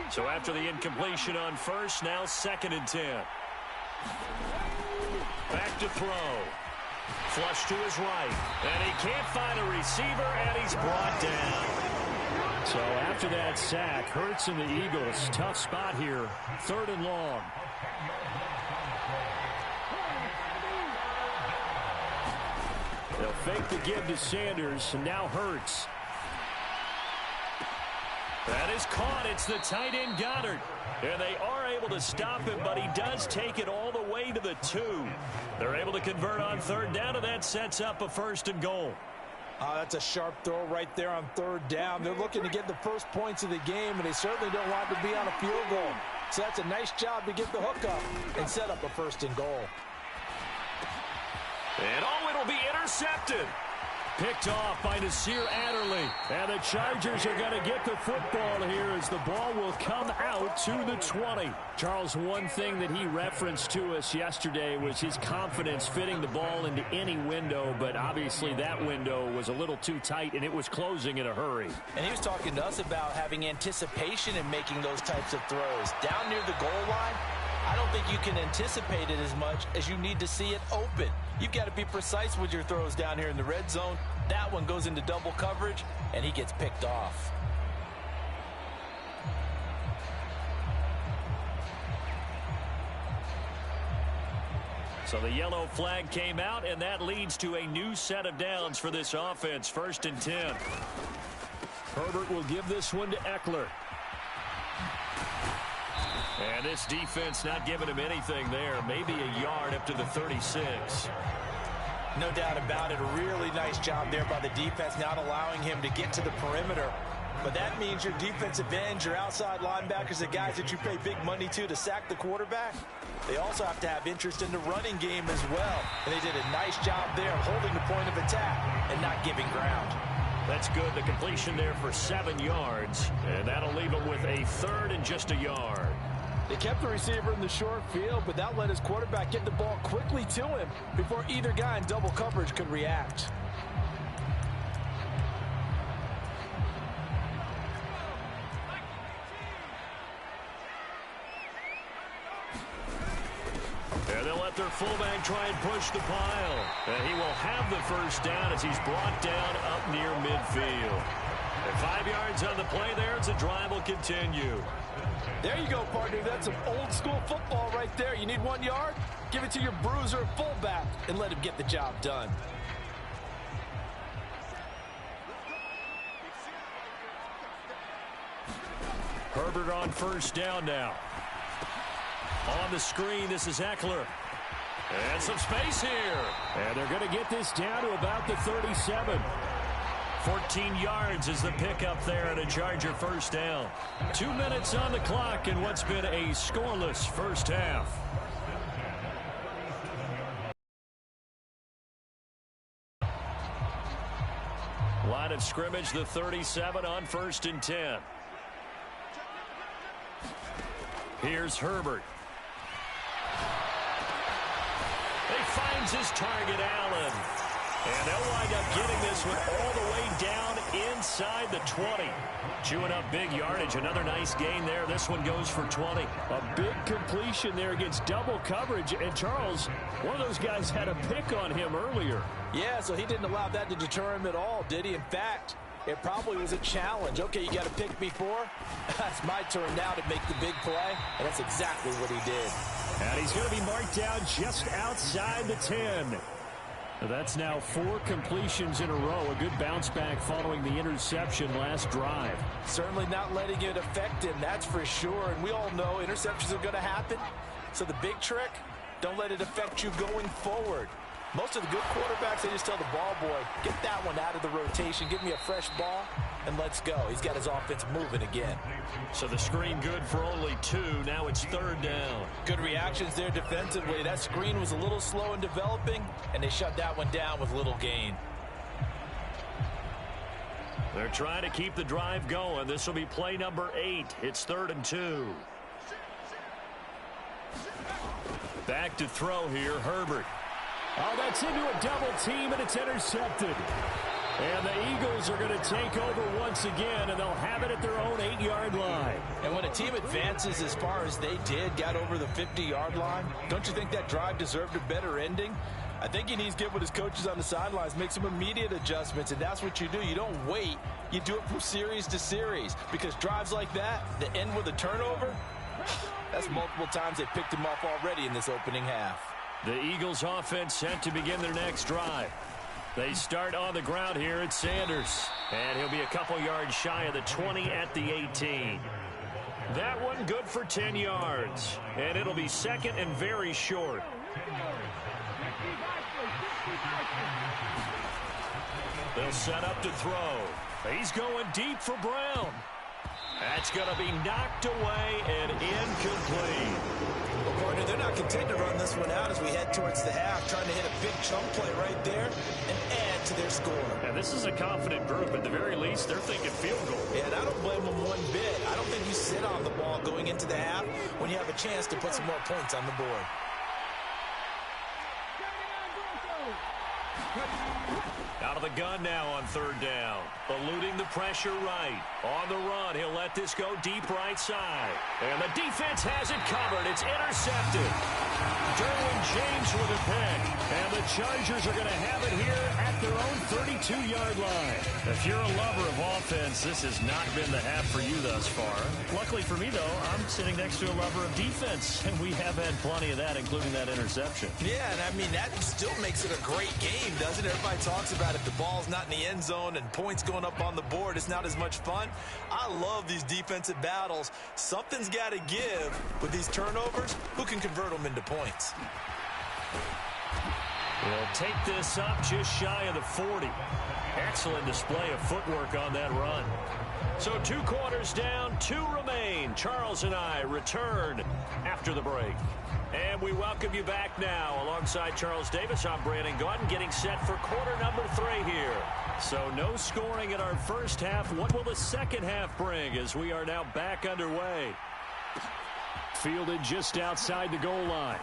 So after the incompletion on 1st, now 2nd and 10. Back to throw. Flush to his right. And he can't find a receiver, and he's brought down. So after that sack, Hurts and the Eagles, tough spot here, 3rd and long. They'll fake the give to Sanders, and now Hurts. That is caught. It's the tight end Goddard. And they are able to stop him, but he does take it all the way to the 2. They're able to convert on 3rd down, and that sets up a 1st and goal. That's a sharp throw right there on 3rd down. They're looking to get the first points of the game, and they certainly don't want to be on a field goal. So that's a nice job to get the hook up and set up a 1st and goal. And it'll be intercepted. Picked off by Nasir Adderley. And the Chargers are going to get the football here as the ball will come out to the 20. Charles, one thing that he referenced to us yesterday was his confidence fitting the ball into any window, but obviously that window was a little too tight and it was closing in a hurry. And he was talking to us about having anticipation in making those types of throws. Down near the goal line, I don't think you can anticipate it as much as you need to see it open. You've got to be precise with your throws down here in the red zone. That one goes into double coverage, and he gets picked off. So the yellow flag came out, and that leads to a new set of downs for this offense. 1st and 10. Herbert will give this one to Eckler. And this defense not giving him anything there. Maybe a yard up to the 36. No doubt about it. A really nice job there by the defense, not allowing him to get to the perimeter. But that means your defensive ends, your outside linebackers, the guys that you pay big money to sack the quarterback, they also have to have interest in the running game as well. And they did a nice job there holding the point of attack and not giving ground. That's good. The completion there for 7 yards. And that'll leave him with a 3rd and just a yard. They kept the receiver in the short field, but that let his quarterback get the ball quickly to him before either guy in double coverage could react. And they'll let their fullback try and push the pile. And he will have the 1st down as he's brought down up near midfield. And 5 yards on the play there as the drive will continue. There you go, partner. That's some old-school football right there. You need 1 yard? Give it to your bruiser fullback and let him get the job done. Herbert on 1st down now. On the screen, this is Eckler. And some space here. And they're going to get this down to about the 37. 14 yards is the pickup there and a Charger 1st down. 2 minutes on the clock in what's been a scoreless first half. Line of scrimmage, the 37 on 1st and 10. Here's Herbert. He finds his target, Allen. And they'll wind up getting this one all the way down inside the 20. Chewing up big yardage. Another nice gain there. This one goes for 20. A big completion there against double coverage. And Charles, one of those guys had a pick on him earlier. Yeah, so he didn't allow that to deter him at all, did he? In fact, it probably was a challenge. Okay, you got to pick me 4. That's my turn now to make the big play. And that's exactly what he did. And he's going to be marked down just outside the 10. That's now 4 completions in a row. A good bounce back following the interception last drive. Certainly not letting it affect him, that's for sure. And we all know interceptions are going to happen. So the big trick, don't let it affect you going forward. Most of the good quarterbacks, they just tell the ball boy, get that one out of the rotation, give me a fresh ball, and let's go. He's got his offense moving again. So the screen good for only 2. Now it's 3rd down. Good reactions there defensively. That screen was a little slow in developing, and they shut that one down with little gain. They're trying to keep the drive going. This will be play number 8. It's 3rd and 2. Back to throw here, Herbert. Oh, that's into a double team, and it's intercepted. And the Eagles are going to take over once again, and they'll have it at their own 8-yard line. And when a team advances as far as they did, got over the 50-yard line, don't you think that drive deserved a better ending? I think he needs to get with his coaches on the sidelines, make some immediate adjustments, and that's what you do. You don't wait. You do it from series to series, because drives like that end with a turnover, that's multiple times they picked him off already in this opening half. The Eagles offense set to begin their next drive. They start on the ground here at Sanders, and he'll be a couple yards shy of the 20 at the 18. That one good for 10 yards, and it'll be second and very short. They'll set up to throw. He's going deep for Brown. That's going to be knocked away and incomplete. Well, partner, they're not content to run this one out as we head towards the half, trying to hit a big chunk play right there and add to their score. And this is a confident group. At the very least, they're thinking field goal. Yeah, and I don't blame them one bit. I don't think you sit on the ball going into the half when you have a chance to put some more points on the board. Out of the gun now on third down. Eluding the pressure right. On the run, he'll let this go deep right side. And the defense has it covered. It's intercepted. Derwin James with a pick. And the Chargers are going to have it here at their own 32-yard line. If you're a lover of offense, this has not been the half for you thus far. Luckily for me, though, I'm sitting next to a lover of defense, and we have had plenty of that, including that interception. Yeah, and I mean, that still makes it a great game, doesn't it? Everybody talks about if the ball's not in the end zone and points going up on the board, it's not as much fun. I love these defensive battles. Something's got to give with these turnovers. Who can convert them into points? We'll take this up just shy of the 40. Excellent display of footwork on that run. So 2 quarters down, 2 remain. Charles and I return after the break. And we welcome you back now. Alongside Charles Davis, I'm Brandon Gaudin, getting set for quarter number 3 here. So no scoring in our first half. What will the second half bring as we are now back underway? Fielded just outside the goal line.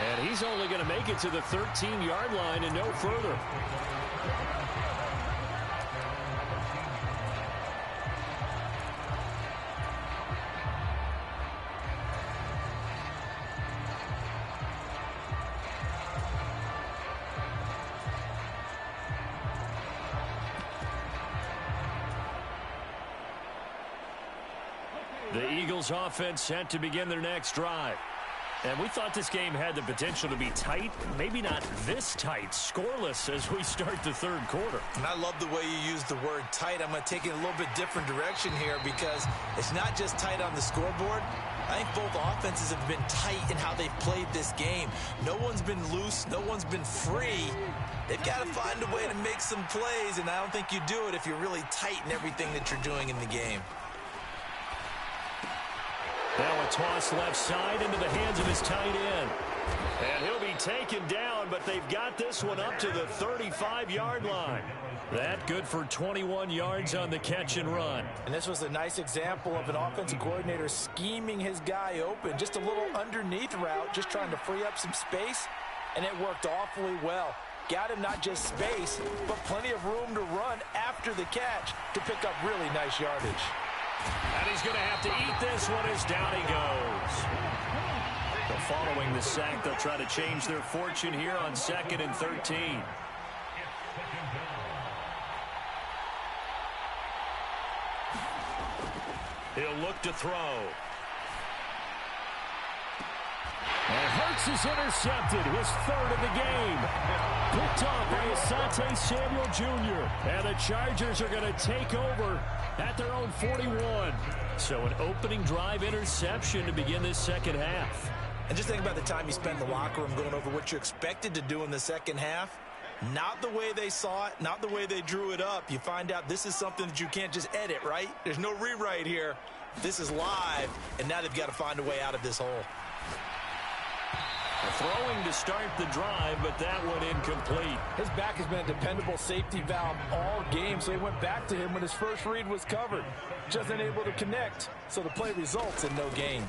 And he's only going to make it to the 13-yard line and no further. The Eagles offense set to begin their next drive. And we thought this game had the potential to be tight, maybe not this tight, scoreless as we start the third quarter. And I love the way you use the word tight. I'm going to take it a little bit different direction here because it's not just tight on the scoreboard. I think both offenses have been tight in how they've played this game. No one's been loose. No one's been free. They've got to find a way to make some plays, and I don't think you do it if you're really tight in everything that you're doing in the game. Now a toss left side into the hands of his tight end. And he'll be taken down, but they've got this one up to the 35-yard line. That good for 21 yards on the catch and run. And this was a nice example of an offensive coordinator scheming his guy open. Just a little underneath route, just trying to free up some space, and it worked awfully well. Got him not just space, but plenty of room to run after the catch to pick up really nice yardage. And he's going to have to eat this one as down he goes. But following the sack, they'll try to change their fortune here on 2nd and 13. He'll look to throw. And Hurts is intercepted, his 3rd of the game. Picked off by Asante Samuel Jr. And the Chargers are going to take over at their own 41. So an opening drive interception to begin this second half. And just think about the time you spent in the locker room going over what you expected to do in the second half. Not the way they saw it, not the way they drew it up. You find out this is something that you can't just edit, right? There's no rewrite here. This is live, and now they've got to find a way out of this hole. Throwing to start the drive, but that one incomplete. His back has been a dependable safety valve all game, so he went back to him when his first read was covered. Just unable to connect, so the play results in no gain.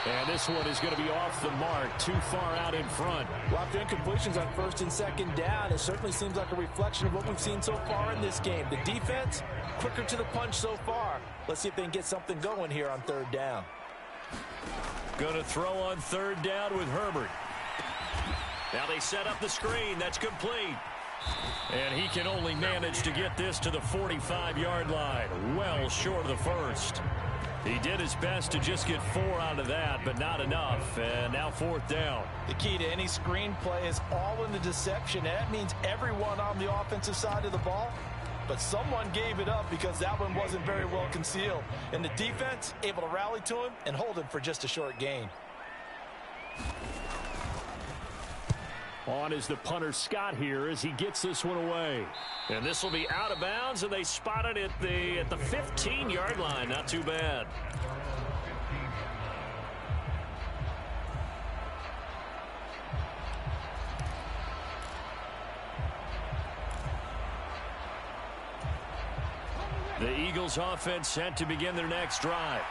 And this one is going to be off the mark, too far out in front. Well, after incompletions on 1st and 2nd down, it certainly seems like a reflection of what we've seen so far in this game. The defense, quicker to the punch so far. Let's see if they can get something going here on 3rd down. Going to throw on third down with Herbert. Now they set up the screen. That's complete. And he can only manage to get this to the 45-yard line. Well short of the first. He did his best to just get 4 out of that, but not enough. And now fourth down. The key to any screenplay is all in the deception. And that means everyone on the offensive side of the ball. But someone gave it up because that one wasn't very well concealed. And the defense able to rally to him and hold him for just a short gain. On is the punter Scott here as he gets this one away. And this will be out of bounds, and they spot it at the 15-yard line. Not too bad. The Eagles offense set to begin their next drive.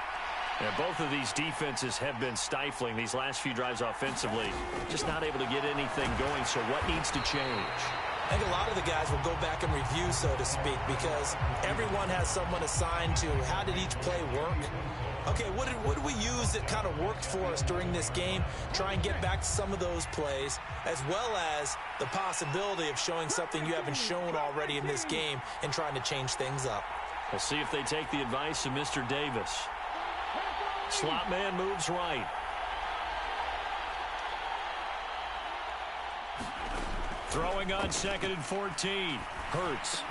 And both of these defenses have been stifling these last few drives offensively. Just not able to get anything going, so what needs to change? I think a lot of the guys will go back and review, so to speak, because everyone has someone assigned to how did each play work. Okay, what did we use that kind of worked for us during this game? Try and get back to some of those plays, as well as the possibility of showing something you haven't shown already in this game and trying to change things up. We'll see if they take the advice of Mr. Davis. Slot man moves right. Throwing on 2nd and 14. Hurts.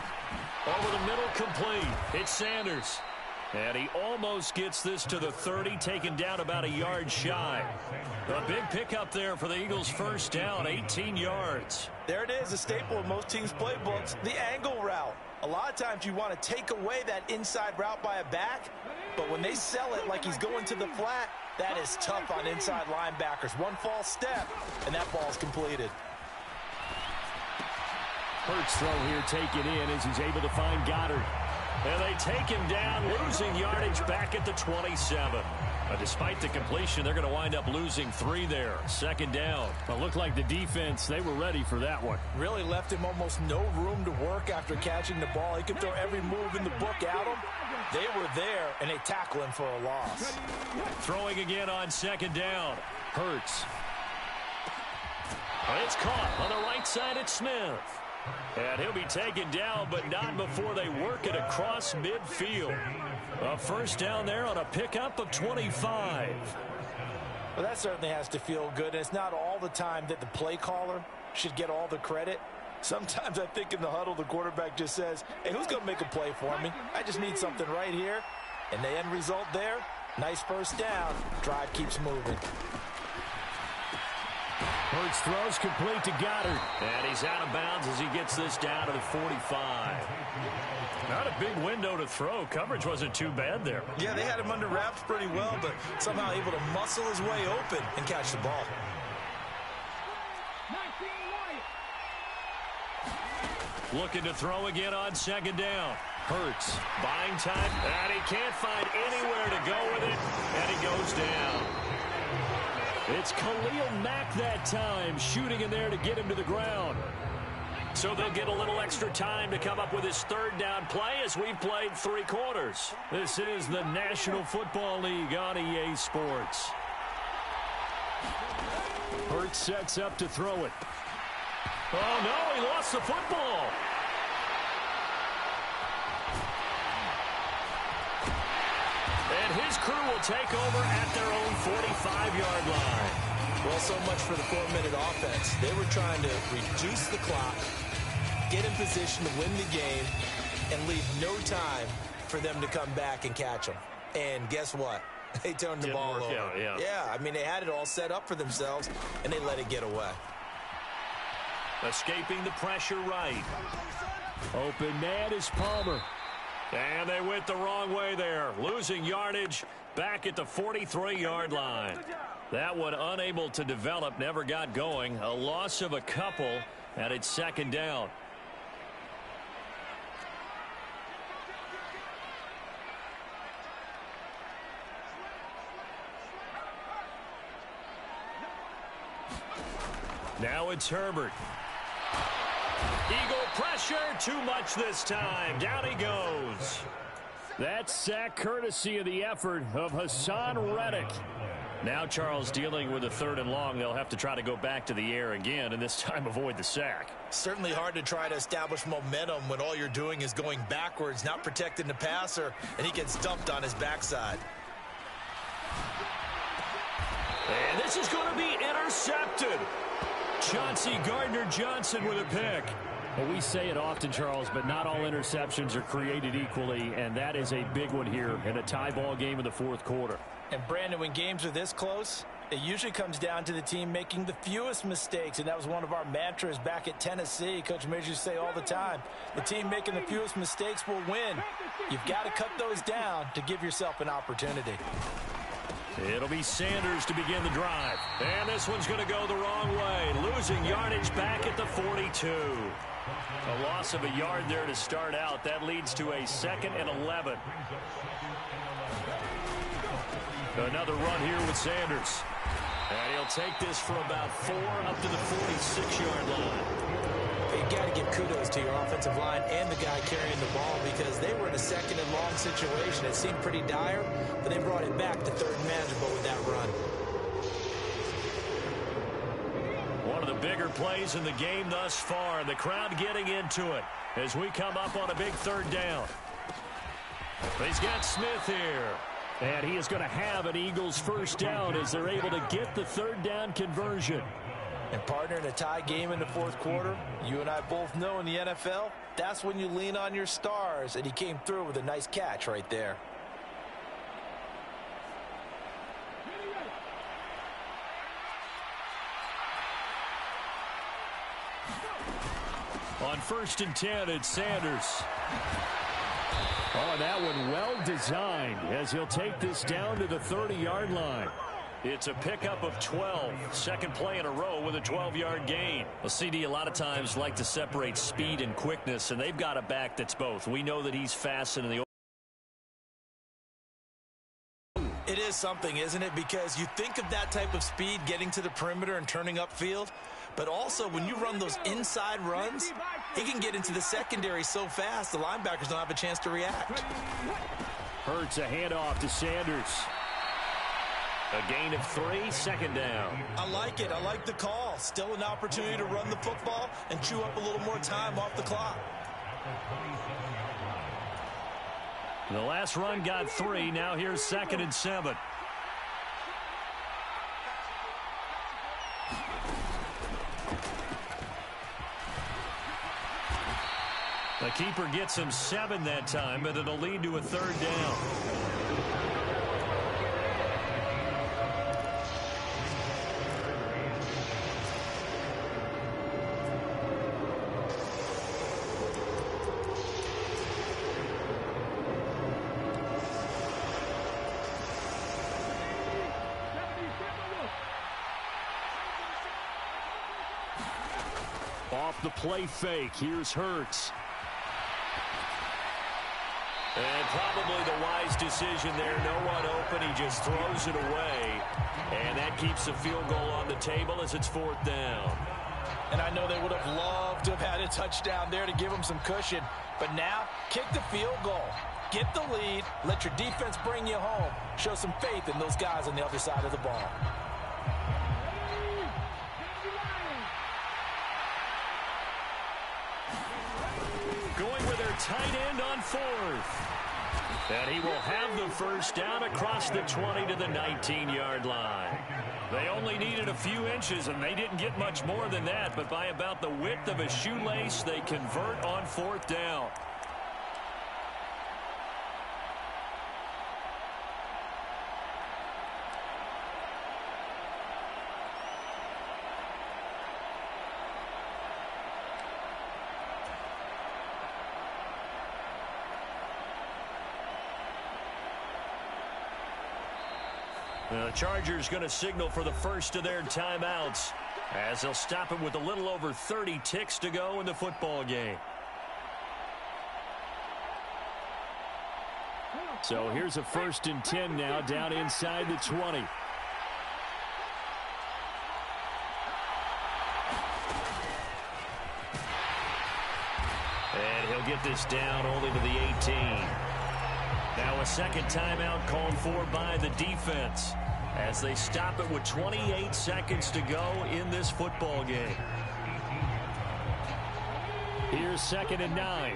Over the middle, complete. It's Sanders. And he almost gets this to the 30, taken down about a yard shy. A big pickup there for the Eagles' first down, 18 yards. There it is, a staple of most teams' playbooks, the angle route. A lot of times you want to take away that inside route by a back, but when they sell it like he's going to the flat, that is tough on inside linebackers. One false step, and that ball's completed. Hurts throw here taken in as he's able to find Goddard. And they take him down, losing yardage back at the 27. Despite the completion, they're going to wind up losing 3 there. Second down. It looked like the defense, they were ready for that one. Really left him almost no room to work after catching the ball. He could throw every move in the book at him. They were there, and they tackle him for a loss. Throwing again on second down. Hurts. It's caught on the right side at Smith. And he'll be taken down, but not before they work it across midfield. A first down there on a pickup of 25. Well, that certainly has to feel good. And it's not all the time that the play caller should get all the credit. Sometimes I think in the huddle, the quarterback just says, hey, who's going to make a play for me? I just need something right here. And the end result there, nice first down. Drive keeps moving. Hurts throws complete to Goddard. And he's out of bounds as he gets this down to the 45. Not a big window to throw. Coverage wasn't too bad there. Yeah, they had him under wraps pretty well, but somehow able to muscle his way open and catch the ball. Looking to throw again on second down. Hurts buying time, and he can't find anywhere to go with it, and he goes down. It's Khalil Mack that time, shooting in there to get him to the ground. So they'll get a little extra time to come up with his third down play as we've played 3 quarters. This is the National Football League on EA Sports. Hurts sets up to throw it. Oh, no, he lost the football. And his crew will take over at their own 45-yard line. Well, so much for the 4-minute offense. They were trying to reduce the clock, get in position to win the game, and leave no time for them to come back and catch them. And guess what? They turned the ball over. Yeah, I mean, they had it all set up for themselves, and they let it get away. Escaping the pressure right. Open man is Palmer. And they went the wrong way there. Losing yardage back at the 43-yard line. That one unable to develop, never got going. A loss of a couple, and it's second down. Now it's Herbert. Eagle pressure, too much this time. Down he goes. That sack courtesy of the effort of Haason Reddick. Now Charles dealing with a 3rd and long. They'll have to try to go back to the air again and this time avoid the sack. Certainly hard to try to establish momentum when all you're doing is going backwards, not protecting the passer, and he gets dumped on his backside. And this is going to be intercepted. Chauncey Gardner-Johnson with a pick. Well, we say it often, Charles, but not all interceptions are created equally, and that is a big one here in a tie ball game in the 4th quarter. And, Brandon, when games are this close, it usually comes down to the team making the fewest mistakes, and that was one of our mantras back at Tennessee. Coach Majors used to say all the time, the team making the fewest mistakes will win. You've got to cut those down to give yourself an opportunity. It'll be Sanders to begin the drive. And this one's going to go the wrong way. Losing yardage back at the 42. A loss of a yard there to start out. That leads to a 2nd and 11. Another run here with Sanders. And he'll take this for about 4 up to the 46-yard line. You got to give kudos to your offensive line and the guy carrying the ball because they were in a 2nd and long situation. It seemed pretty dire, but they brought it back to 3rd and manageable with that run. One of the bigger plays in the game thus far, and the crowd getting into it as we come up on a big 3rd down. He's got Smith here. And he is going to have an Eagles 1st down as they're able to get the 3rd down conversion. And, partner, in a tie game in the 4th quarter, you and I both know in the NFL, that's when you lean on your stars, and he came through with a nice catch right there. On 1st and 10, it's Sanders. Oh, that one well designed as he'll take this down to the 30-yard line. It's a pickup of 12. 2nd play in a row with a 12-yard gain. Well, CD a lot of times like to separate speed and quickness, and they've got a back that's both. We know that he's fast in the It is something, isn't it? Because you think of that type of speed getting to the perimeter and turning upfield, but also when you run those inside runs, he can get into the secondary so fast the linebackers don't have a chance to react. Hurts a handoff to Sanders. A gain of 3, 2nd down. I like it. I like the call. Still an opportunity to run the football and chew up a little more time off the clock. The last run got 3. Now here's 2nd and 7. The keeper gets him 7 that time, but it'll lead to a 3rd down. Off the play fake, here's Hurts. And probably the wise decision there. No one open. He just throws it away. And that keeps the field goal on the table as it's 4th down. And I know they would have loved to have had a touchdown there to give them some cushion. But now, kick the field goal. Get the lead. Let your defense bring you home. Show some faith in those guys on the other side of the ball. Going with their tight end on 4th. And he will have the 1st down across the 20 to the 19-yard line. They only needed a few inches, and they didn't get much more than that. But by about the width of a shoelace, they convert on 4th down. The Chargers going to signal for the first of their timeouts as they'll stop it with a little over 30 ticks to go in the football game. So here's a 1st and 10 now down inside the 20. And he'll get this down only to the 18. A second timeout called for by the defense as they stop it with 28 seconds to go in this football game. Here's 2nd and 9.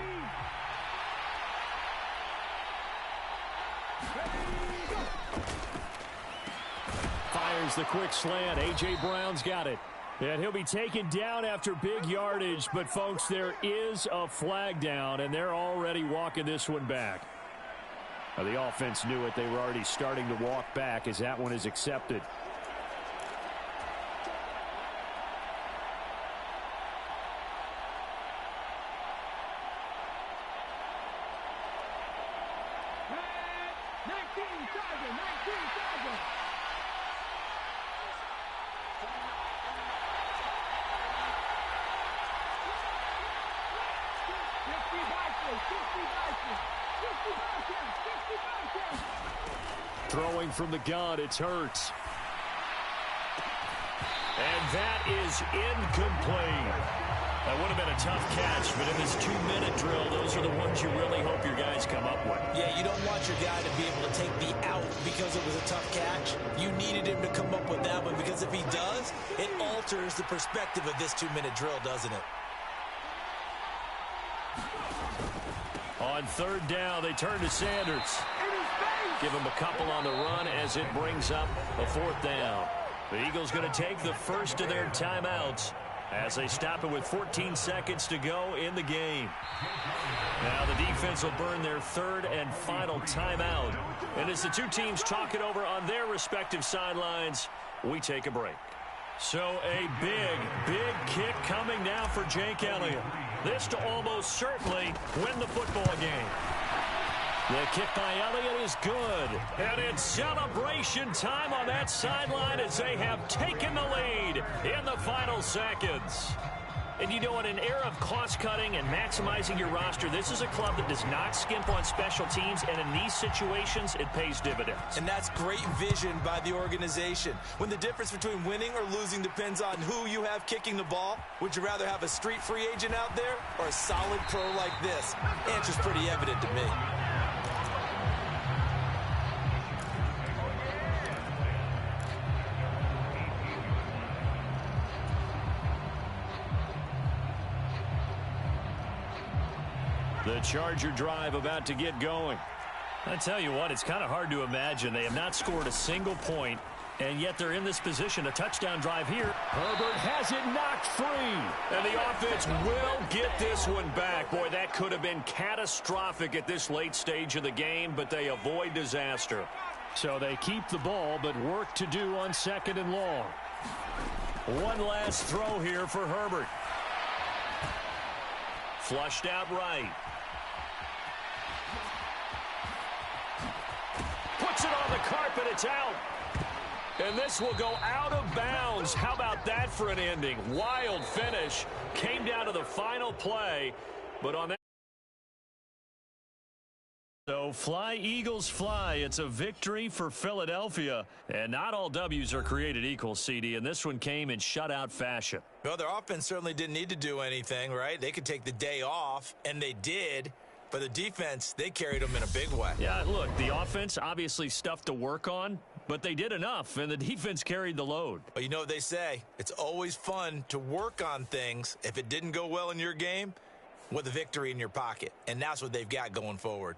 Fires the quick slant. A.J. Brown's got it. And he'll be taken down after big yardage. But, folks, there is a flag down, and they're already walking this one back. Now, the offense knew it. They were already starting to walk back as that one is accepted. Throwing from the gun, it's Hurts. And that is incomplete. That would have been a tough catch, but in this 2-minute drill, those are the ones you really hope your guys come up with. Yeah, you don't want your guy to be able to take the out because it was a tough catch. You needed him to come up with that one, because if he does, it alters the perspective of this 2-minute drill, doesn't it? On 3rd down, they turn to Sanders. Give him a couple on the run as it brings up a 4th down. The Eagles going to take the first of their timeouts as they stop it with 14 seconds to go in the game. Now the defense will burn their 3rd and final timeout. And as the two teams talk it over on their respective sidelines, we take a break. So a big kick coming now for Jake Elliott. This to almost certainly win the football game. The kick by Elliott is good. And it's celebration time on that sideline as they have taken the lead in the final seconds. And you know, in an era of cost-cutting and maximizing your roster, this is a club that does not skimp on special teams, and in these situations, it pays dividends. And that's great vision by the organization. When the difference between winning or losing depends on who you have kicking the ball, would you rather have a street free agent out there or a solid pro like this? Answer's pretty evident to me. The Charger drive about to get going. I tell you what, it's kind of hard to imagine. They have not scored a single point, and yet they're in this position. A touchdown drive here. Herbert has it knocked free. And the offense will get this one back. Boy, that could have been catastrophic at this late stage of the game, but they avoid disaster. So they keep the ball, but work to do on 2nd and long. One last throw here for Herbert. Flushed out right. Puts it on the carpet. It's out. And this will go out of bounds. How about that for an ending? Wild finish. Came down to the final play. But on that. So fly, Eagles, fly. It's a victory for Philadelphia. And not all W's are created equal, CD. And this one came in shutout fashion. Well, their offense certainly didn't need to do anything, right? They could take the day off, and they did. But the defense, they carried them in a big way. Yeah, look, the offense, obviously stuff to work on, but they did enough, and the defense carried the load. Well, you know what they say. It's always fun to work on things. If it didn't go well in your game, with a victory in your pocket. And that's what they've got going forward.